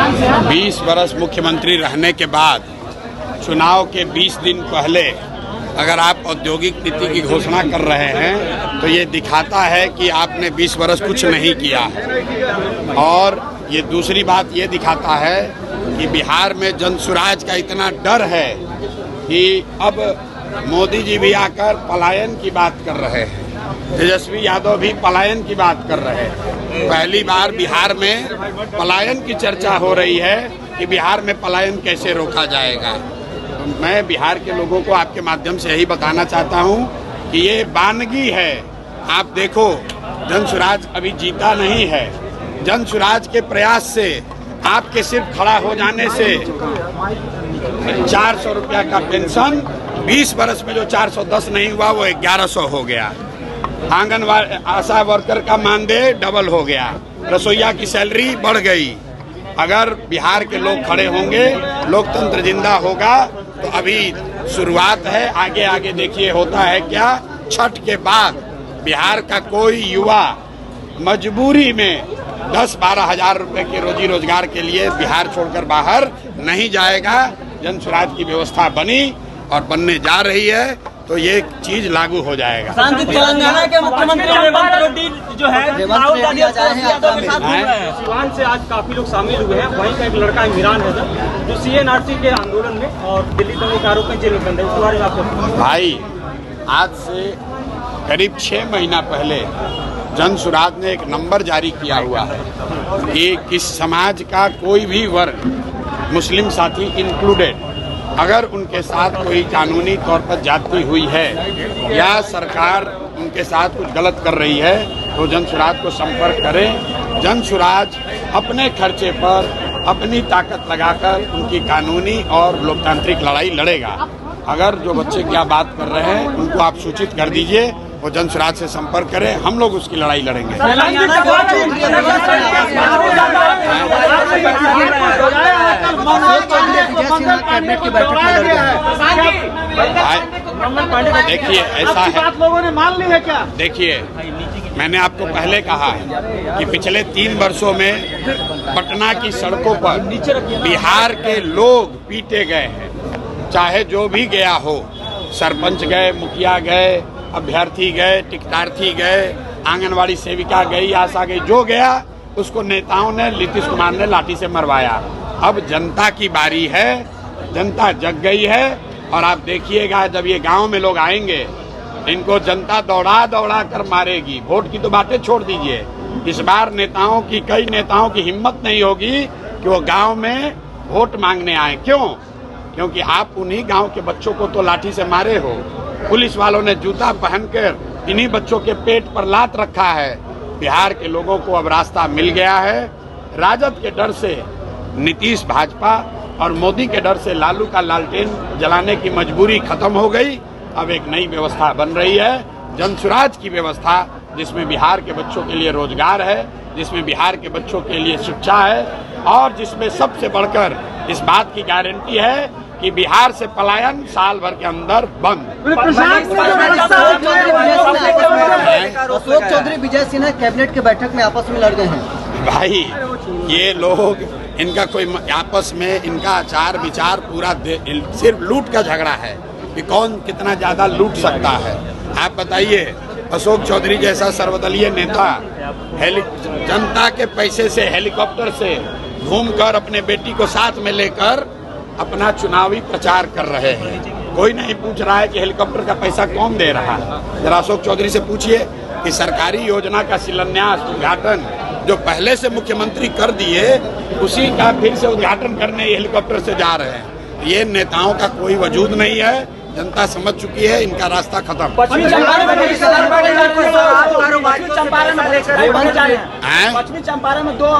20 वर्ष मुख्यमंत्री रहने के बाद चुनाव के 20 दिन पहले अगर आप औद्योगिक नीति की घोषणा कर रहे हैं तो ये दिखाता है कि आपने 20 वर्ष कुछ नहीं किया है। और ये दूसरी बात ये दिखाता है कि बिहार में जनसुराज का इतना डर है कि अब मोदी जी भी आकर पलायन की बात कर रहे हैं, तेजस्वी यादव भी पलायन की बात कर रहे हैं। पहली बार बिहार में पलायन की चर्चा हो रही है कि बिहार में पलायन कैसे रोका जाएगा। तो मैं बिहार के लोगों को आपके माध्यम से यही बताना चाहता हूं कि ये वानगी है। आप देखो, जनसुराज अभी जीता नहीं है। जनसुराज के प्रयास से, आपके सिर्फ खड़ा हो जाने से 400 रुपया का पेंशन 20 वर्ष में जो 410 नहीं हुआ वो 1100 हो गया। आंगनवाड़ी आशा वर्कर का मानदेय डबल हो गया। रसोईया की सैलरी बढ़ गई। अगर बिहार के लोग खड़े होंगे, लोकतंत्र जिंदा होगा। तो अभी शुरुआत है, आगे आगे देखिए होता है क्या। छठ के बाद बिहार का कोई युवा मजबूरी में 10-12 हजार रुपए के रोजी रोजगार के लिए बिहार छोड़कर बाहर नहीं जाएगा। जनसुराज की व्यवस्था बनी और बनने जा रही है तो ये चीज लागू हो जाएगा। तेलंगाना के मुख्यमंत्री रेवंत रेड्डी जो है राहुल गांधी के साथ घूम रहे हैं। सिवान से आज काफी लोग शामिल हुए हैं। वहीं का एक लड़का इमरान है जो CNRC के आंदोलन में और दिल्ली दंगे के आरोप में जेल में बंद है। उसके बारे में आपको भाई, आज से करीब 6 महीना पहले जनसुराज ने एक नंबर जारी किया हुआ है कि किस समाज का कोई भी वर्ग, मुस्लिम साथी इंक्लूडेड, अगर उनके साथ कोई कानूनी तौर पर जाती हुई है या सरकार उनके साथ कुछ गलत कर रही है तो जनसुराज को संपर्क करें। जनसुराज अपने खर्चे पर अपनी ताकत लगाकर उनकी कानूनी और लोकतांत्रिक लड़ाई लड़ेगा। अगर जो बच्चे क्या बात कर रहे हैं उनको आप सूचित कर दीजिए, वो जनसुराज से संपर्क करें, हम लोग उसकी लड़ाई लड़ेंगे। देखिए, ऐसा है, लोगों ने मान ली है क्या? देखिए, मैंने आपको पहले कहा है कि पिछले 3 वर्षों में पटना की सड़कों पर बिहार के लोग पीटे गए हैं। चाहे जो भी गया हो, सरपंच गए, मुखिया गए, अभ्यर्थी गए, टिकटार्थी गए, आंगनवाड़ी सेविका गई, आशा गई, जो गया उसको नेताओं ने, नीतीश कुमार ने लाठी से मरवाया। अब जनता की बारी है, जनता जग गई है। और आप देखिएगा, जब ये गांव में लोग आएंगे इनको जनता दौड़ा दौड़ा कर मारेगी। वोट की तो बातें छोड़ दीजिए, इस बार कई नेताओं की हिम्मत नहीं होगी कि वो गांव में वोट मांगने आए। क्यों? क्योंकि आप उन्हीं गांव के बच्चों को तो लाठी से मारे हो। पुलिस वालों ने जूता पहनकर इन्हीं बच्चों के पेट पर लात रखा है। बिहार के लोगों को अब रास्ता मिल गया है। राजद के डर से नीतीश भाजपा और मोदी के डर से लालू का लालटेन जलाने की मजबूरी खत्म हो गई। अब एक नई व्यवस्था बन रही है, जनसुराज की व्यवस्था, जिसमें बिहार के बच्चों के लिए रोजगार है, जिसमें बिहार के बच्चों के लिए शिक्षा है और जिसमें सबसे बढ़कर इस बात की गारंटी है कि बिहार से पलायन साल भर के अंदर बंद। अशोक चौधरी, विजय सिन्हा कैबिनेट के बैठक में आपस में लड़ गए हैं। भाई, ये लोग, इनका कोई आपस में इनका आचार विचार पूरा सिर्फ लूट का झगड़ा है कि कौन कितना ज्यादा लूट सकता है। आप बताइए, अशोक चौधरी जैसा सर्वदलीय नेता जनता के पैसे से हेलीकॉप्टर से घूमकर अपने बेटी को साथ में लेकर अपना चुनावी प्रचार कर रहे हैं। कोई नहीं पूछ रहा है कि हेलीकॉप्टर का पैसा कौन दे रहा है। जरा अशोक चौधरी से पूछिए कि सरकारी योजना का शिलान्यास, उद्घाटन जो पहले से मुख्यमंत्री कर दिए, उसी का फिर से उद्घाटन करने हेलीकॉप्टर से जा रहे हैं। ये नेताओं का कोई वजूद नहीं है। जनता समझ चुकी है, इनका रास्ता खत्म। पश्चिमी चंपारण में 2